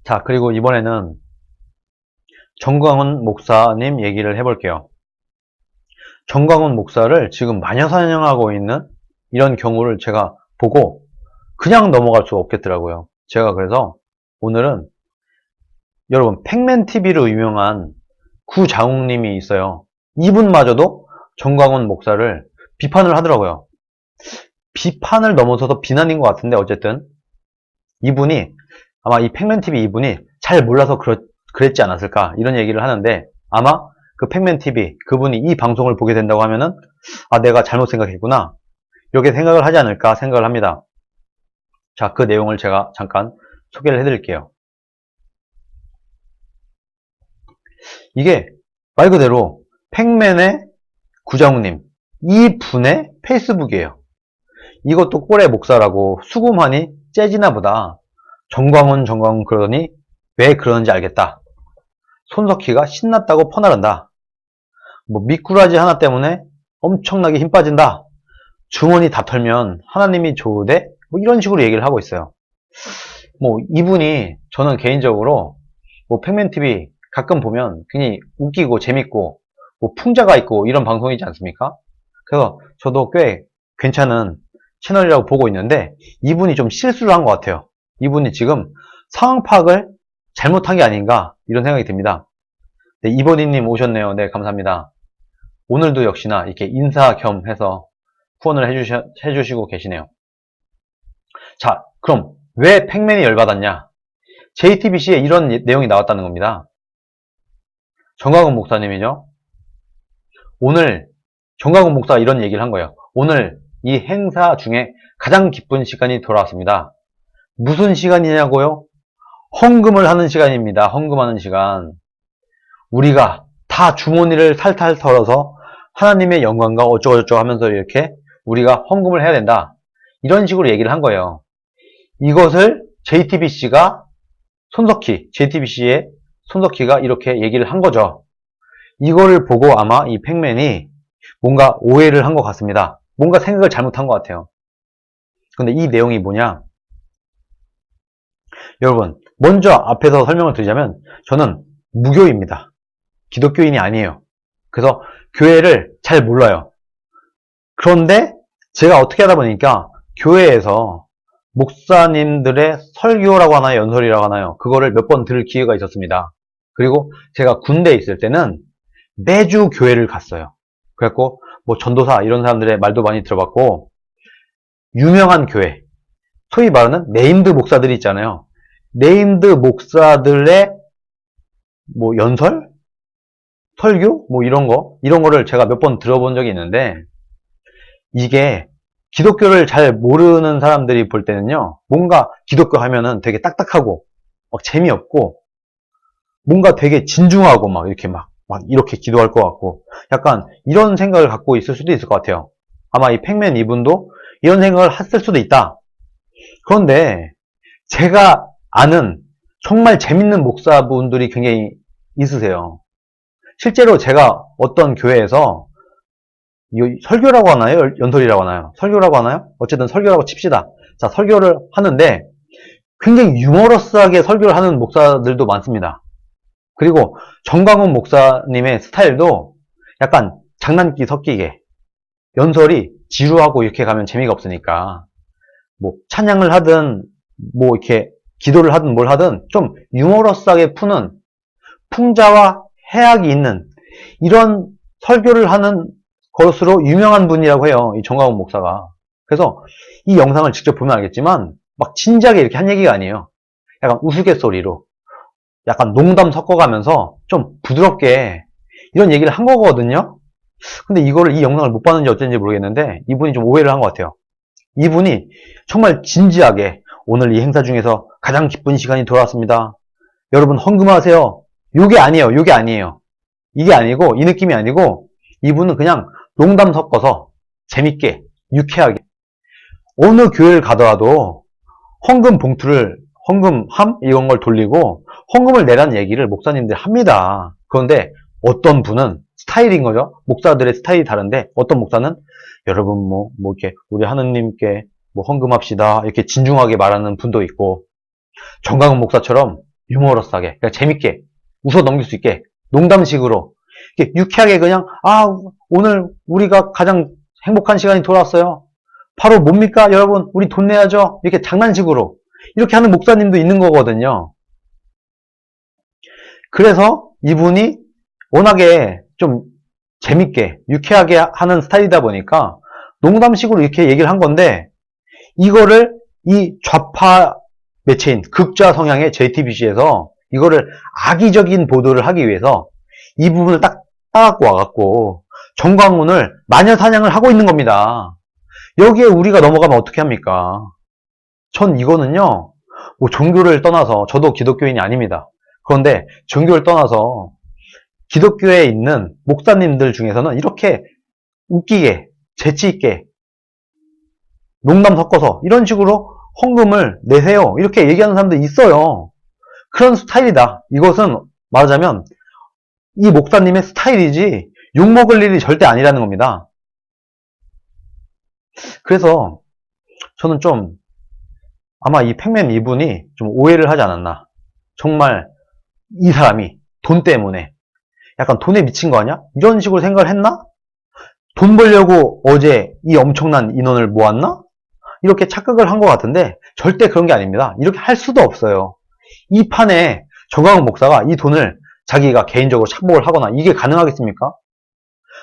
자, 그리고 이번에는 정광훈 목사님 얘기를 해볼게요. 정광훈 목사를 지금 마녀 사냥하고 있는 이런 경우를 제가 보고 그냥 넘어갈 수가 없겠더라고요. 제가 그래서 오늘은 여러분 팩맨TV로 유명한 구장욱님이 있어요. 이분마저도 정광훈 목사를 비판을 하더라고요. 비판을 넘어서서 비난인 것 같은데 어쨌든 이분이 아마 이 팩맨TV 이분이 잘 몰라서 그랬지 않았을까 이런 얘기를 하는데 아마 그 팩맨TV 그분이 이 방송을 보게 된다고 하면은 아 내가 잘못 생각했구나 이렇게 생각을 하지 않을까 생각을 합니다. 자, 그 내용을 제가 잠깐 소개를 해드릴게요. 이게 말 그대로 팩맨의 구장우님 이 분의 페이스북이에요. 이것도 꼴의 목사라고 수금하니 째지나 보다. 정광훈 그러더니 왜 그러는지 알겠다. 손석희가 신났다고 퍼나른다. 뭐 미꾸라지 하나 때문에 엄청나게 힘 빠진다. 주머니 다 털면 하나님이 좋으대? 뭐 이런 식으로 얘기를 하고 있어요. 뭐 이분이 저는 개인적으로 뭐 팩맨TV 가끔 보면 굉장히 웃기고 재밌고 뭐 풍자가 있고 이런 방송이지 않습니까? 그래서 저도 꽤 괜찮은 채널이라고 보고 있는데 이분이 좀 실수를 한 것 같아요. 이분이 지금 상황 파악을 잘못한 게 아닌가 이런 생각이 듭니다. 네, 이번희님 오셨네요. 네, 감사합니다. 오늘도 역시나 이렇게 인사 겸 해서 후원을 해주시고 계시네요. 자, 그럼 왜 팩맨이 열받았냐? JTBC에 이런 내용이 나왔다는 겁니다. 정광훈 목사님이죠. 오늘 정광훈 목사가 이런 얘기를 한 거예요. 오늘 이 행사 중에 가장 기쁜 시간이 돌아왔습니다. 무슨 시간이냐고요? 헌금을 하는 시간입니다. 헌금하는 시간. 우리가 다 주머니를 탈탈 털어서 하나님의 영광과 어쩌고저쩌고 하면서 이렇게 우리가 헌금을 해야 된다. 이런 식으로 얘기를 한 거예요. 이것을 JTBC가 JTBC의 손석희가 이렇게 얘기를 한 거죠. 이거를 보고 아마 이 팩맨이 뭔가 오해를 한 것 같습니다. 뭔가 생각을 잘못한 것 같아요. 근데 이 내용이 뭐냐? 여러분, 먼저 앞에서 설명을 드리자면 저는 무교입니다. 기독교인이 아니에요. 그래서 교회를 잘 몰라요. 그런데 제가 어떻게 하다 보니까 교회에서 목사님들의 설교라고 하나요? 연설이라고 하나요? 그거를 몇 번 들을 기회가 있었습니다. 그리고 제가 군대에 있을 때는 매주 교회를 갔어요. 그래갖고 뭐 전도사 이런 사람들의 말도 많이 들어봤고 유명한 교회, 소위 말하는 네임드 목사들이 있잖아요. 네임드 목사들의 뭐 연설? 설교? 뭐 이런 거를 제가 몇 번 들어본 적이 있는데 이게 기독교를 잘 모르는 사람들이 볼 때는요, 뭔가 기독교 하면은 되게 딱딱하고, 막 재미없고, 뭔가 되게 진중하고, 막 이렇게 기도할 것 같고, 약간 이런 생각을 갖고 있을 수도 있을 것 같아요. 아마 이 팩맨 이분도 이런 생각을 했을 수도 있다. 그런데 제가 아는 정말 재밌는 목사분들이 굉장히 있으세요. 실제로 제가 어떤 교회에서 설교라고 하나요? 연설이라고 하나요? 설교라고 하나요? 어쨌든 설교라고 칩시다. 자, 설교를 하는데 굉장히 유머러스하게 설교를 하는 목사들도 많습니다. 그리고 정광훈 목사님의 스타일도 약간 장난기 섞이게 연설이 지루하고 이렇게 가면 재미가 없으니까 뭐 찬양을 하든 뭐 이렇게 기도를 하든 뭘 하든 좀 유머러스하게 푸는 풍자와 해악이 있는 이런 설교를 하는 것으로 유명한 분이라고 해요. 이 정광훈 목사가. 그래서 이 영상을 직접 보면 알겠지만 막 진지하게 이렇게 한 얘기가 아니에요. 약간 우스갯소리로 약간 농담 섞어가면서 좀 부드럽게 이런 얘기를 한 거거든요. 근데 이거를 이 영상을 못 봤는지 어쩐지 모르겠는데 이분이 좀 오해를 한 것 같아요. 이분이 정말 진지하게 오늘 이 행사 중에서 가장 기쁜 시간이 돌아왔습니다. 여러분 헌금하세요. 요게 아니에요. 요게 아니에요. 이게 아니고 이 느낌이 아니고 이분은 그냥 농담 섞어서 재밌게 유쾌하게 어느 교회를 가더라도 헌금 봉투를 헌금함 이런 걸 돌리고 헌금을 내라는 얘기를 목사님들 합니다. 그런데 어떤 분은 스타일인 거죠. 목사들의 스타일이 다른데 어떤 목사는 여러분 뭐 이렇게 우리 하느님께 뭐 헌금합시다 이렇게 진중하게 말하는 분도 있고 정강훈 목사처럼 유머러스하게, 그러니까 재밌게, 웃어 넘길 수 있게, 농담식으로, 이렇게 유쾌하게 그냥, 오늘 우리가 가장 행복한 시간이 돌아왔어요. 바로 뭡니까? 여러분, 우리 돈 내야죠? 이렇게 장난식으로. 이렇게 하는 목사님도 있는 거거든요. 그래서 이분이 워낙에 좀 재밌게, 유쾌하게 하는 스타일이다 보니까 농담식으로 이렇게 얘기를 한 건데, 이거를 이 좌파 매체인 극좌 성향의 JTBC에서 이거를 악의적인 보도를 하기 위해서 이 부분을 딱 따갖고 와갖고 정광훈을 마녀 사냥을 하고 있는 겁니다. 여기에 우리가 넘어가면 어떻게 합니까? 전 이거는요, 뭐 종교를 떠나서, 저도 기독교인이 아닙니다. 그런데 종교를 떠나서 기독교에 있는 목사님들 중에서는 이렇게 웃기게, 재치있게, 농담 섞어서 이런 식으로 헌금을 내세요. 이렇게 얘기하는 사람들이 있어요. 그런 스타일이다. 이것은 말하자면 이 목사님의 스타일이지 욕먹을 일이 절대 아니라는 겁니다. 그래서 저는 좀 아마 이 팩맨 이분이 좀 오해를 하지 않았나. 정말 이 사람이 돈 때문에 약간 돈에 미친 거 아니야? 이런 식으로 생각을 했나? 돈 벌려고 어제 이 엄청난 인원을 모았나? 이렇게 착각을 한 것 같은데 절대 그런 게 아닙니다. 이렇게 할 수도 없어요. 이 판에 정광훈 목사가 이 돈을 자기가 개인적으로 착복을 하거나 이게 가능하겠습니까?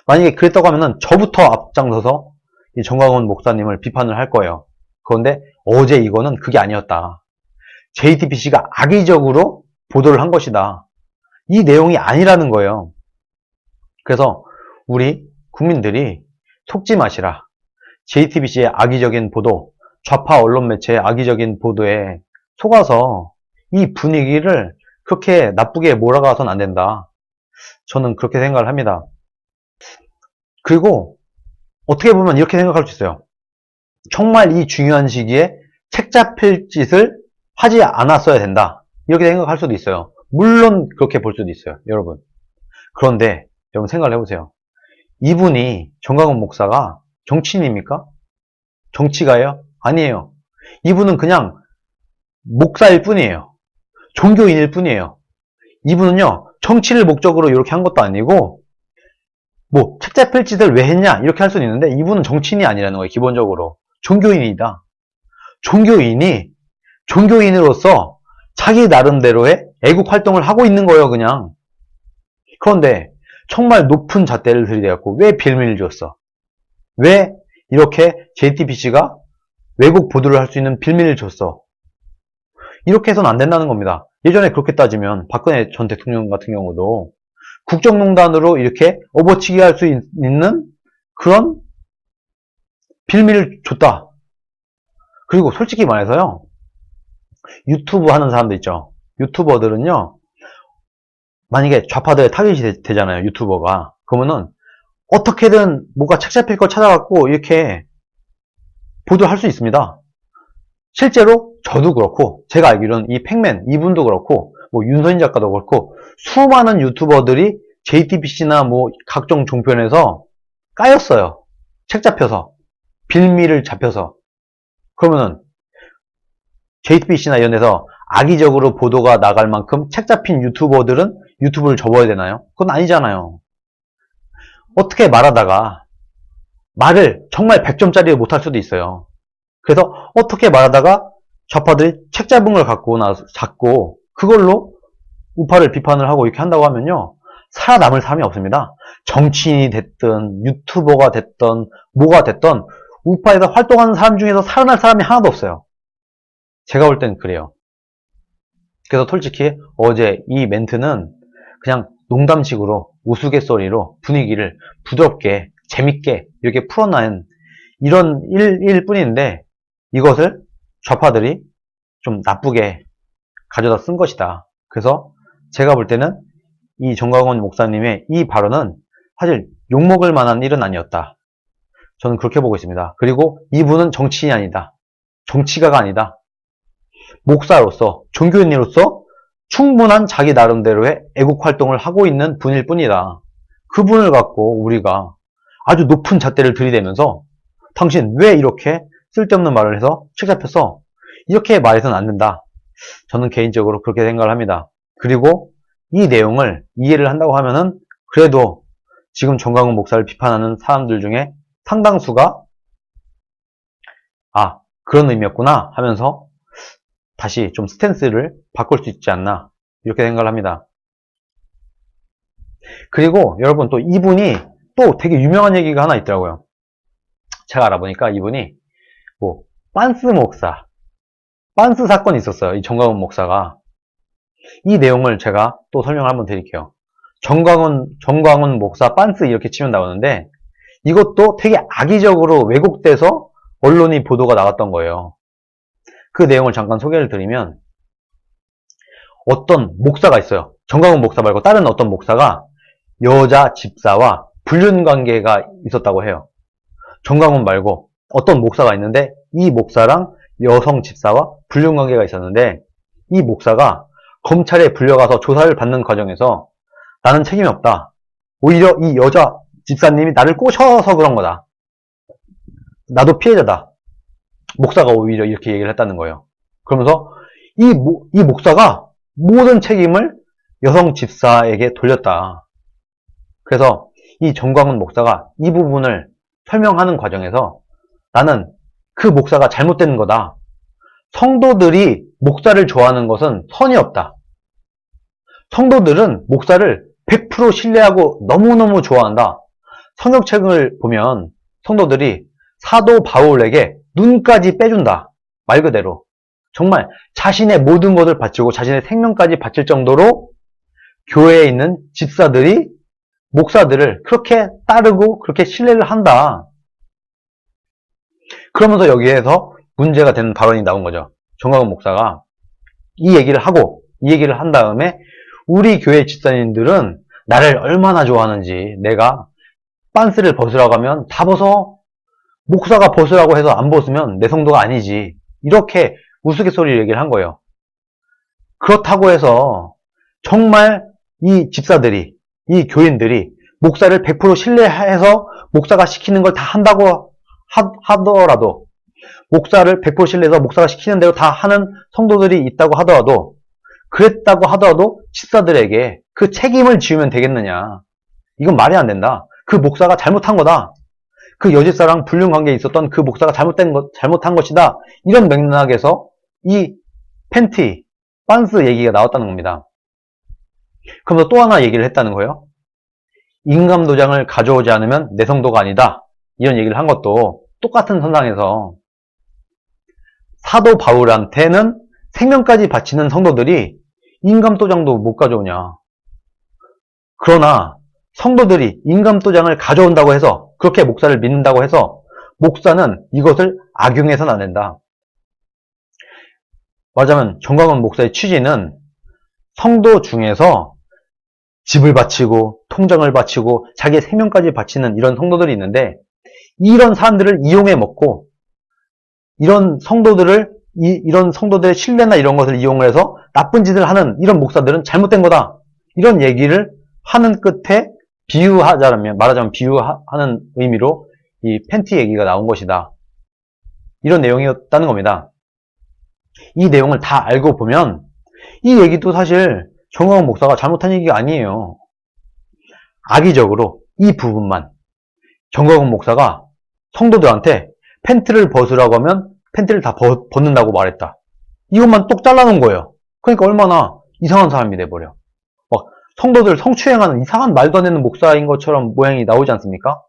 만약에 그랬다고 하면은 저부터 앞장서서 이 정광훈 목사님을 비판을 할 거예요. 그런데 어제 이거는 그게 아니었다. JTBC가 악의적으로 보도를 한 것이다. 이 내용이 아니라는 거예요. 그래서 우리 국민들이 속지 마시라. JTBC의 악의적인 보도, 좌파 언론 매체의 악의적인 보도에 속아서 이 분위기를 그렇게 나쁘게 몰아가서는 안 된다. 저는 그렇게 생각을 합니다. 그리고 어떻게 보면 이렇게 생각할 수 있어요. 정말 이 중요한 시기에 책 잡힐 짓을 하지 않았어야 된다. 이렇게 생각할 수도 있어요. 물론 그렇게 볼 수도 있어요. 여러분. 그런데 여러분 생각을 해보세요. 이분이 정광훈 목사가 정치인입니까? 정치가예요? 아니에요. 이분은 그냥 목사일 뿐이에요. 종교인일 뿐이에요. 이분은요, 정치를 목적으로 이렇게 한 것도 아니고, 뭐, 책 잡힐 짓을 왜 했냐? 이렇게 할 수는 있는데, 이분은 정치인이 아니라는 거예요, 기본적으로. 종교인이다. 종교인이, 종교인으로서 자기 나름대로의 애국 활동을 하고 있는 거예요, 그냥. 그런데, 정말 높은 잣대를 들이대갖고, 왜 빌미를 줬어? 왜 이렇게 JTBC가 왜곡 보도를 할 수 있는 빌미를 줬어? 이렇게 해서는 안 된다는 겁니다. 예전에 그렇게 따지면 박근혜 전 대통령 같은 경우도 국정농단으로 이렇게 업어치기 할 수 있는 그런 빌미를 줬다. 그리고 솔직히 말해서요, 유튜브 하는 사람들 있죠. 유튜버들은요, 만약에 좌파들의 타깃이 되잖아요, 유튜버가. 그러면은 어떻게든 뭐가 책 잡힐 거 찾아갖고 이렇게 보도할 수 있습니다. 실제로 저도 그렇고, 제가 알기로는 이 팩맨 이분도 그렇고, 뭐 윤서인 작가도 그렇고, 수많은 유튜버들이 JTBC나 뭐 각종 종편에서 까였어요. 책 잡혀서, 빌미를 잡혀서. 그러면은 JTBC나 이런 데서 악의적으로 보도가 나갈 만큼 책 잡힌 유튜버들은 유튜브를 접어야 되나요? 그건 아니잖아요. 어떻게 말하다가 말을 정말 100점짜리 못할 수도 있어요. 그래서 어떻게 말하다가 좌파들이 책 잡은 걸 갖고 나서 잡고 그걸로 우파를 비판을 하고 이렇게 한다고 하면요, 살아남을 사람이 없습니다. 정치인이 됐든 유튜버가 됐든 뭐가 됐든 우파에서 활동하는 사람 중에서 살아날 사람이 하나도 없어요. 제가 볼 땐 그래요. 그래서 솔직히 어제 이 멘트는 그냥 농담식으로 우스갯소리로 분위기를 부드럽게 재밌게 이렇게 풀어낸 이런 일일 뿐인데, 이것을 좌파들이 좀 나쁘게 가져다 쓴 것이다. 그래서 제가 볼 때는 이 정광훈 목사님의 이 발언은 사실 욕먹을 만한 일은 아니었다. 저는 그렇게 보고 있습니다. 그리고 이분은 정치인이 아니다. 정치가가 아니다. 목사로서, 종교인으로서 충분한 자기 나름대로의 애국 활동을 하고 있는 분일 뿐이다. 그분을 갖고 우리가 아주 높은 잣대를 들이대면서 당신 왜 이렇게 쓸데없는 말을 해서 책 잡혔어? 이렇게 말해서는 안 된다. 저는 개인적으로 그렇게 생각을 합니다. 그리고 이 내용을 이해를 한다고 하면은 그래도 지금 정광훈 목사를 비판하는 사람들 중에 상당수가 아, 그런 의미였구나 하면서 다시 좀 스탠스를 바꿀 수 있지 않나 이렇게 생각을 합니다. 그리고 여러분 또 이분이 또 되게 유명한 얘기가 하나 있더라고요. 제가 알아보니까 이분이 뭐 빤스 목사, 빤스 사건이 있었어요. 이 정광훈 목사가. 이 내용을 제가 또 설명을 한번 드릴게요. 정광훈 목사 빤스 이렇게 치면 나오는데 이것도 되게 악의적으로 왜곡돼서 언론이 보도가 나갔던 거예요. 그 내용을 잠깐 소개를 드리면 어떤 목사가 있어요. 정광훈 목사 말고 다른 어떤 목사가 여자 집사와 불륜 관계가 있었다고 해요. 정광훈 말고 어떤 목사가 있는데 이 목사랑 여성 집사와 불륜 관계가 있었는데 이 목사가 검찰에 불려가서 조사를 받는 과정에서 나는 책임이 없다. 오히려 이 여자 집사님이 나를 꼬셔서 그런 거다. 나도 피해자다. 목사가 오히려 이렇게 얘기를 했다는 거예요. 그러면서 이 목사가 모든 책임을 여성 집사에게 돌렸다. 그래서 이 정광훈 목사가 이 부분을 설명하는 과정에서 나는 그 목사가 잘못된 거다. 성도들이 목사를 좋아하는 것은 선이 없다. 성도들은 목사를 100% 신뢰하고 너무너무 좋아한다. 성경책을 보면 성도들이 사도 바울에게 눈까지 빼준다. 말 그대로. 정말 자신의 모든 것을 바치고 자신의 생명까지 바칠 정도로 교회에 있는 집사들이 목사들을 그렇게 따르고 그렇게 신뢰를 한다. 그러면서 여기에서 문제가 되는 발언이 나온 거죠. 정광훈 목사가 이 얘기를 한 다음에 우리 교회 집사님들은 나를 얼마나 좋아하는지 내가 빤스를 벗으라고 하면 다 벗어. 목사가 벗으라고 해서 안 벗으면 내 성도가 아니지. 이렇게 우스갯소리를 얘기를 한 거예요. 그렇다고 해서 정말 이 집사들이, 이 교인들이 목사를 100% 신뢰해서 목사가 시키는 걸 다 한다고 하더라도, 목사를 100% 신뢰해서 목사가 시키는 대로 다 하는 성도들이 있다고 하더라도, 그랬다고 하더라도 집사들에게 그 책임을 지우면 되겠느냐. 이건 말이 안 된다. 그 목사가 잘못한 거다. 그 여집사랑 불륜 관계에 있었던 그 목사가 잘못한 것이다. 이런 맥락에서 이 팬티, 빤스 얘기가 나왔다는 겁니다. 그러면서 또 하나 얘기를 했다는 거예요. 인감도장을 가져오지 않으면 내 성도가 아니다. 이런 얘기를 한 것도 똑같은 선상에서 사도 바울한테는 생명까지 바치는 성도들이 인감도장도 못 가져오냐. 그러나 성도들이 인감도장을 가져온다고 해서 그렇게 목사를 믿는다고 해서 목사는 이것을 악용해서는 안 된다. 말하자면 정광훈 목사의 취지는 성도 중에서 집을 바치고 통장을 바치고 자기의 생명까지 바치는 이런 성도들이 있는데 이런 사람들을 이용해 먹고 이런 성도들의 신뢰나 이런 것을 이용해서 나쁜 짓을 하는 이런 목사들은 잘못된 거다. 이런 얘기를 하는 끝에 말하자면 비유하는 의미로 이 팬티 얘기가 나온 것이다. 이런 내용이었다는 겁니다. 이 내용을 다 알고 보면 이 얘기도 사실 정광훈 목사가 잘못한 얘기가 아니에요. 악의적으로 이 부분만 정광훈 목사가 성도들한테 팬티를 벗으라고 하면 팬티를 다 벗는다고 말했다. 이것만 똑 잘라놓은 거예요. 그러니까 얼마나 이상한 사람이 돼버려. 막 성도들 성추행하는 이상한 말도 안 되는 목사인 것처럼 모양이 나오지 않습니까?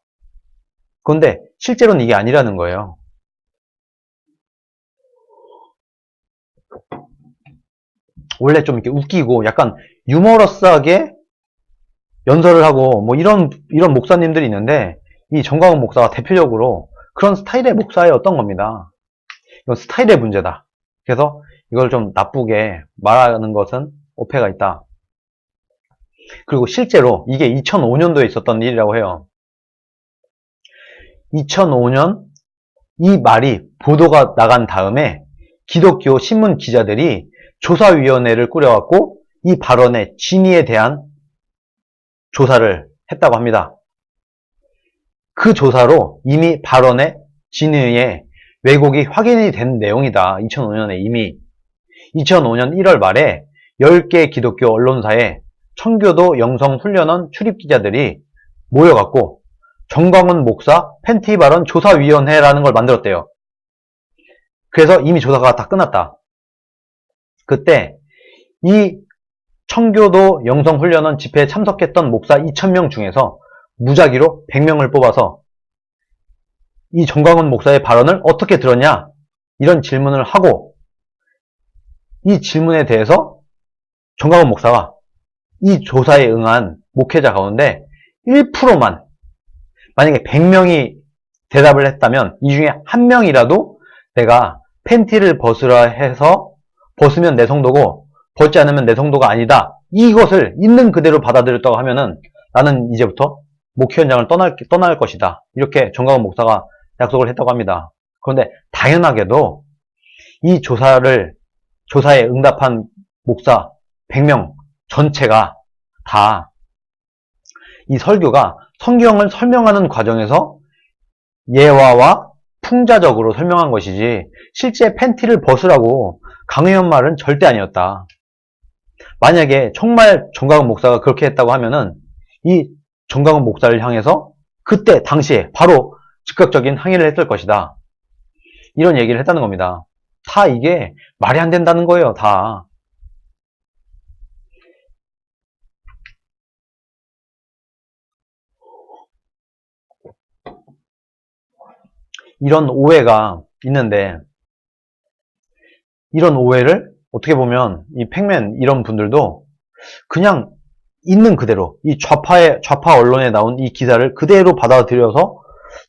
그런데 실제로는 이게 아니라는 거예요. 원래 좀 이렇게 웃기고 약간 유머러스하게 연설을 하고 뭐 이런 목사님들이 있는데 이 정광훈 목사가 대표적으로 그런 스타일의 목사였던 겁니다. 이건 스타일의 문제다. 그래서 이걸 좀 나쁘게 말하는 것은 오해가 있다. 그리고 실제로 이게 2005년도에 있었던 일이라고 해요. 2005년 이 말이 보도가 나간 다음에 기독교 신문 기자들이 조사위원회를 꾸려갖고 이 발언의 진위에 대한 조사를 했다고 합니다. 그 조사로 이미 발언의 진위에 왜곡이 확인이 된 내용이다. 2005년에 이미 2005년 1월 말에 10개 기독교 언론사에 청교도 영성훈련원 출입기자들이 모여갖고 정광훈 목사 팬티 발언 조사위원회라는 걸 만들었대요. 그래서 이미 조사가 다 끝났다. 그때 이 청교도 영성훈련원 집회에 참석했던 목사 2,000명 중에서 무작위로 100명을 뽑아서 이 정광훈 목사의 발언을 어떻게 들었냐? 이런 질문을 하고 이 질문에 대해서 정광훈 목사가 이 조사에 응한 목회자 가운데 1%만, 만약에 100명이 대답을 했다면 이 중에 한 명이라도 내가 팬티를 벗으라 해서 벗으면 내 성도고 벗지 않으면 내 성도가 아니다, 이것을 있는 그대로 받아들였다고 하면은 나는 이제부터 목회 현장을 떠날 것이다, 이렇게 정광훈 목사가 약속을 했다고 합니다. 그런데 당연하게도 이 조사에 응답한 목사 100명 전체가 다 이 설교가 성경을 설명하는 과정에서 예화와 풍자적으로 설명한 것이지 실제 팬티를 벗으라고 강요한 말은 절대 아니었다. 만약에 정말 정광훈 목사가 그렇게 했다고 하면은 이 정광훈 목사를 향해서 그때 당시에 바로 즉각적인 항의를 했을 것이다, 이런 얘기를 했다는 겁니다. 다 이게 말이 안 된다는 거예요, 다. 이런 오해가 있는데, 이런 오해를 어떻게 보면 이 팩맨 이런 분들도 그냥 있는 그대로 이 좌파 언론에 나온 이 기사를 그대로 받아들여서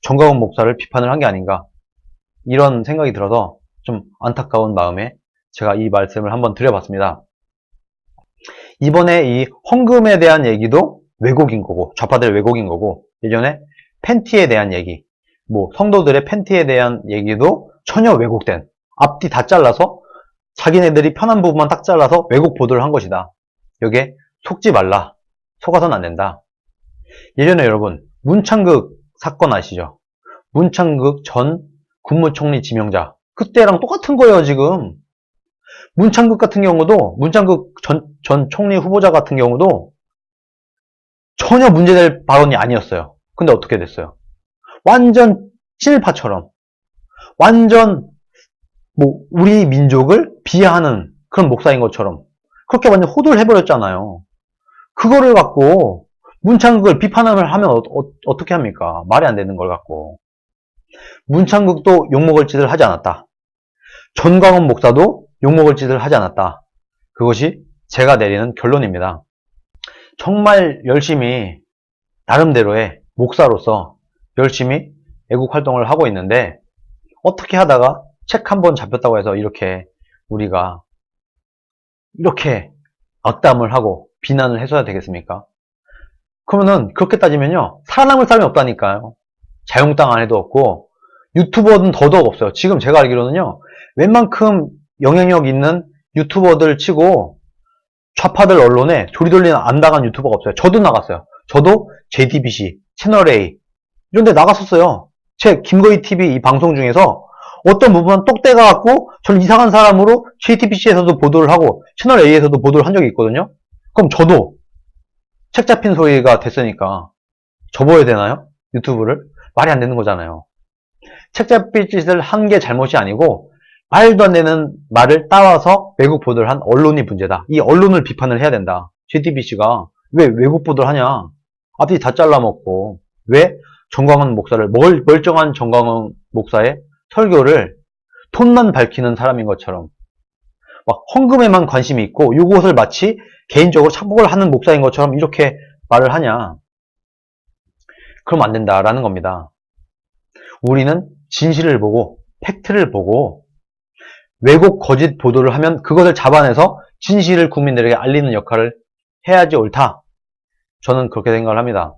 정광훈 목사를 비판을 한 게 아닌가, 이런 생각이 들어서 좀 안타까운 마음에 제가 이 말씀을 한번 드려봤습니다. 이번에 이 헌금에 대한 얘기도 왜곡인 거고, 좌파들의 왜곡인 거고, 예전에 팬티에 대한 얘기, 성도들의 팬티에 대한 얘기도 전혀 왜곡된, 앞뒤 다 잘라서 자기네들이 편한 부분만 딱 잘라서 왜곡 보도를 한 것이다. 여기에 속지 말라, 속아서는 안 된다. 예전에 여러분 문창극 사건 아시죠? 문창극 전 국무총리 지명자, 그때랑 똑같은 거예요 지금. 문창극 같은 경우도, 문창극 전 총리 후보자 같은 경우도 전혀 문제될 발언이 아니었어요. 근데 어떻게 됐어요? 완전 친일파처럼, 완전 우리 민족을 비하하는 그런 목사인 것처럼 그렇게 완전 호도를 해버렸잖아요. 그거를 갖고 문창극을 비판을 하면 어떻게 합니까? 말이 안 되는 걸 갖고. 문창극도 욕먹을 짓을 하지 않았다, 전광훈 목사도 욕먹을 짓을 하지 않았다. 그것이 제가 내리는 결론입니다. 정말 열심히 나름대로의 목사로서 열심히 애국 활동을 하고 있는데 어떻게 하다가 책 한 번 잡혔다고 해서 우리가 이렇게 악담을 하고 비난을 해줘야 되겠습니까? 그러면은 그렇게 따지면요, 살아남을 사람이 없다니까요. 자영당 안에도 없고 유튜버는 더더욱 없어요. 지금 제가 알기로는요, 웬만큼 영향력 있는 유튜버들 치고 좌파들 언론에 조리돌리 안 나간 유튜버가 없어요. 저도 나갔어요. 저도 JTBC, 채널A 이런 데 나갔었어요. 제 김거희 TV 이 방송 중에서 어떤 부분은 똑대가 갖고 저는 이상한 사람으로 JTBC에서도 보도를 하고 채널A에서도 보도를 한 적이 있거든요. 그럼 저도 책 잡힌 소리가 됐으니까 접어야 되나요? 유튜브를? 말이 안 되는 거잖아요. 책 잡힐 짓을 한 게 잘못이 아니고 말도 안 되는 말을 따와서 왜곡 보도를 한 언론이 문제다. 이 언론을 비판을 해야 된다. JTBC가 왜 왜곡 보도를 하냐? 앞뒤 다 잘라먹고 왜 정광훈 목사를, 멀쩡한 정광훈 목사의 설교를 톤만 밝히는 사람인 것처럼 막 헌금에만 관심이 있고 이것을 마치 개인적으로 착복을 하는 목사인 것처럼 이렇게 말을 하냐? 그럼 안 된다라는 겁니다. 우리는 진실을 보고 팩트를 보고 왜곡 거짓 보도를 하면 그것을 잡아내서 진실을 국민들에게 알리는 역할을 해야지 옳다. 저는 그렇게 생각을 합니다.